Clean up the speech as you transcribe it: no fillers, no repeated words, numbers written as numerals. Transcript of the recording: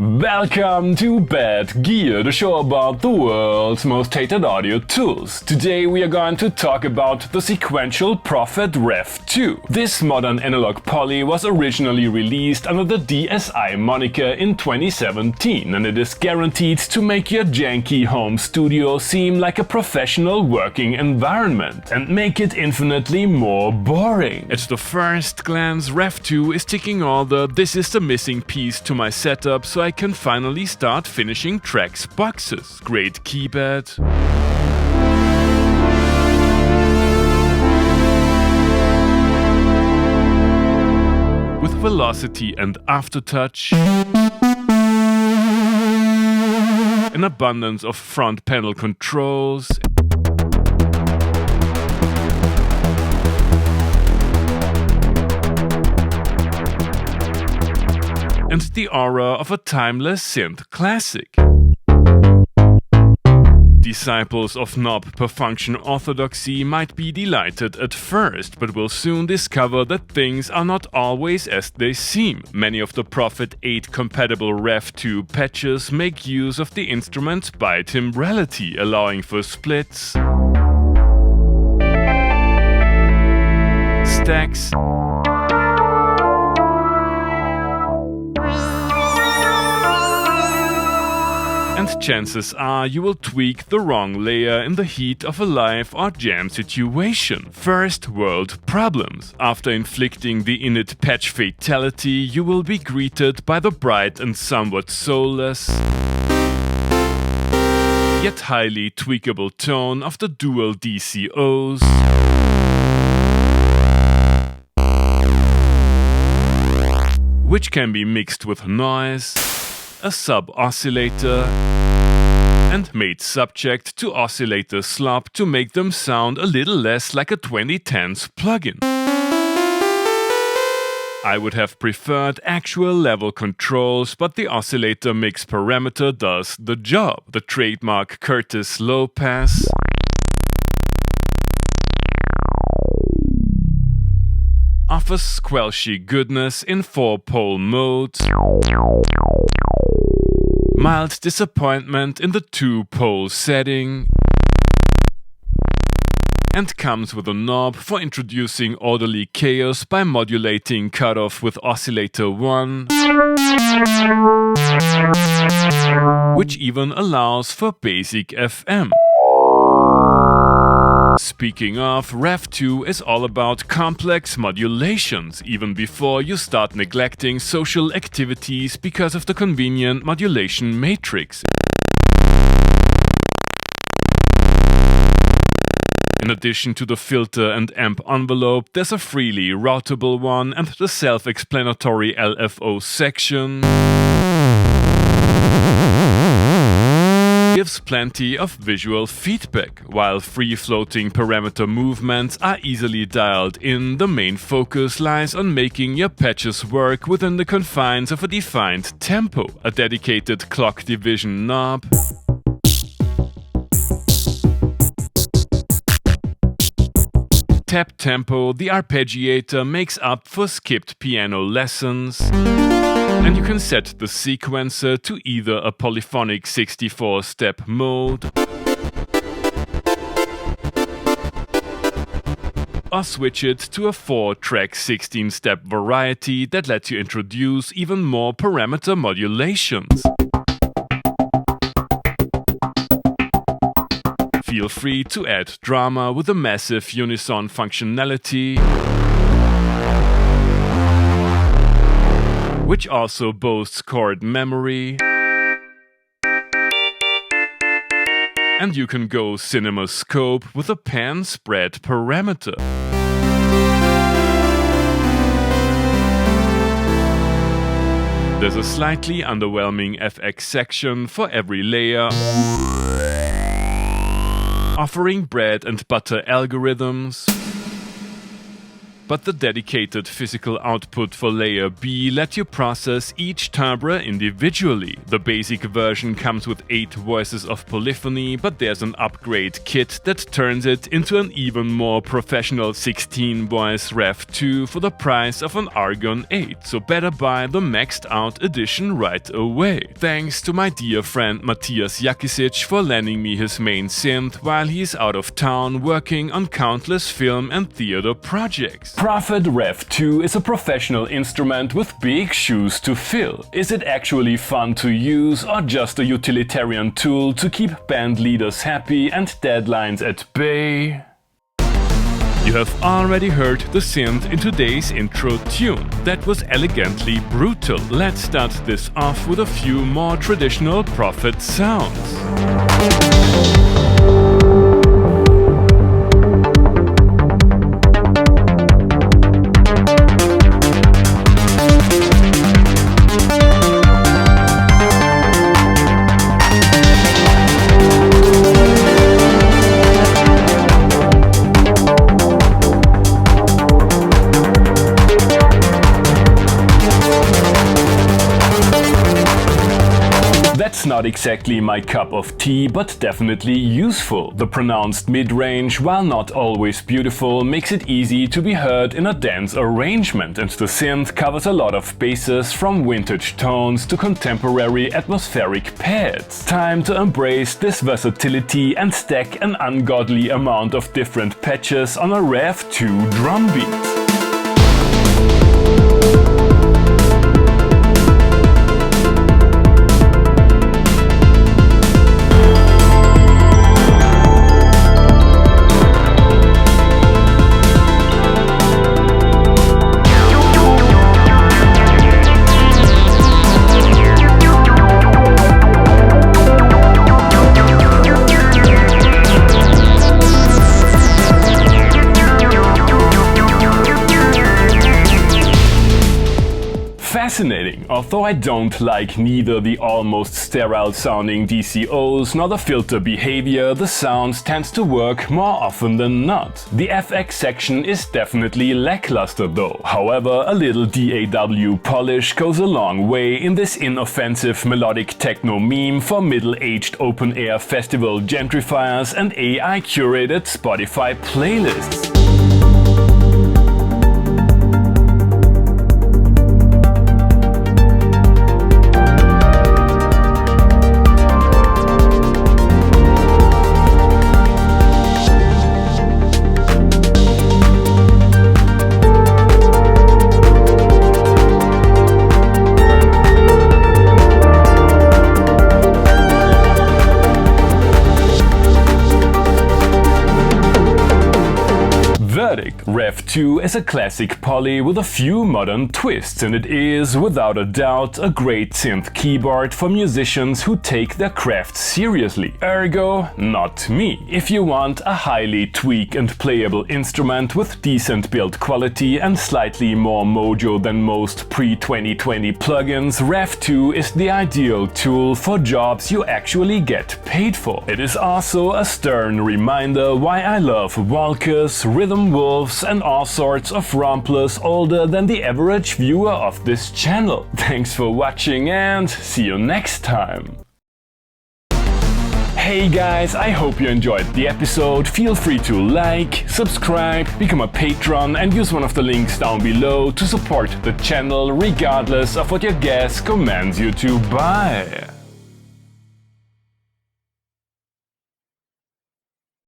Welcome to Bad Gear, the show about the world's most hated audio tools. Today we are going to talk about the Sequential Prophet REV2. This modern analog poly was originally released under the DSI moniker in 2017, and it is guaranteed to make your janky home studio seem like a professional working environment and make it infinitely more boring. At the first glance, REV2 is ticking all the "this is the missing piece to my setup so I can finally start finishing tracks" boxes. Great keypad, with velocity and aftertouch, an abundance of front panel controls, and the aura of a timeless synth classic. Disciples of knob per function orthodoxy might be delighted at first, but will soon discover that things are not always as they seem. Many of the Prophet 8 compatible REV2 patches make use of the instrument's Bitimbrality, allowing for splits, stacks, and chances are you will tweak the wrong layer in the heat of a live or jam situation. First world problems. After inflicting the init patch fatality, you will be greeted by the bright and somewhat soulless, yet highly tweakable tone of the dual DCOs, which can be mixed with noise, a sub-oscillator, and made subject to oscillator slop to make them sound a little less like a 2010s plugin. I would have preferred actual level controls, but the oscillator mix parameter does the job. The trademark Curtis low pass, offers squelchy goodness in 4-pole mode, mild disappointment in the 2-pole setting, and comes with a knob for introducing orderly chaos by modulating cutoff with oscillator 1, which even allows for basic FM. Speaking of, REV2 is all about complex modulations, even before you start neglecting social activities because of the convenient modulation matrix. In addition to the filter and amp envelope, there's a freely routable one and the self-explanatory LFO section gives plenty of visual feedback. While free-floating parameter movements are easily dialed in, the main focus lies on making your patches work within the confines of a defined tempo. A dedicated clock division knob, tap tempo, the Arpeggiator makes up for skipped piano lessons, and you can set the sequencer to either a polyphonic 64-step mode or switch it to a 4-track 16-step variety that lets you introduce even more parameter modulations. Feel free to add drama with a massive Unison functionality, which also boasts chord memory, and you can go CinemaScope with a pan spread parameter. There's a slightly underwhelming FX section for every layer, offering bread and butter algorithms, but the dedicated physical output for layer B let you process each timbre individually. The basic version comes with 8 voices of polyphony, but there's an upgrade kit that turns it into an even more professional 16-voice REV2 for the price of an Argon 8, so better buy the maxed out edition right away. Thanks to my dear friend Matthias Jakisic for lending me his main synth while he's out of town working on countless film and theater projects. Prophet REV2 is a professional instrument with big shoes to fill. Is it actually fun to use or just a utilitarian tool to keep band leaders happy and deadlines at bay? You have already heard the synth in today's intro tune. That was elegantly brutal. Let's start this off with a few more traditional Prophet sounds. That's not exactly my cup of tea, but definitely useful. The pronounced mid-range, while not always beautiful, makes it easy to be heard in a dense arrangement, and the synth covers a lot of bases from vintage tones to contemporary atmospheric pads. Time to embrace this versatility and stack an ungodly amount of different patches on a REV2 drum beat. Fascinating, although I don't like neither the almost sterile sounding DCOs nor the filter behavior, the sound tends to work more often than not. The FX section is definitely lackluster though. However, a little DAW polish goes a long way in this inoffensive melodic techno meme for middle-aged open-air festival gentrifiers and AI-curated Spotify playlists. REV2 is a classic poly with a few modern twists, and it is, without a doubt, a great synth keyboard for musicians who take their craft seriously. Ergo, not me. If you want a highly tweaked and playable instrument with decent build quality and slightly more mojo than most pre-2020 plugins, REV2 is the ideal tool for jobs you actually get paid for. It is also a stern reminder why I love walkers, rhythm wolves, and all sorts of romplers older than the average viewer of this channel. Thanks for watching and see you next time. Hey guys, I hope you enjoyed the episode. Feel free to like, subscribe, become a patron and use one of the links down below to support the channel regardless of what your gas commands you to buy.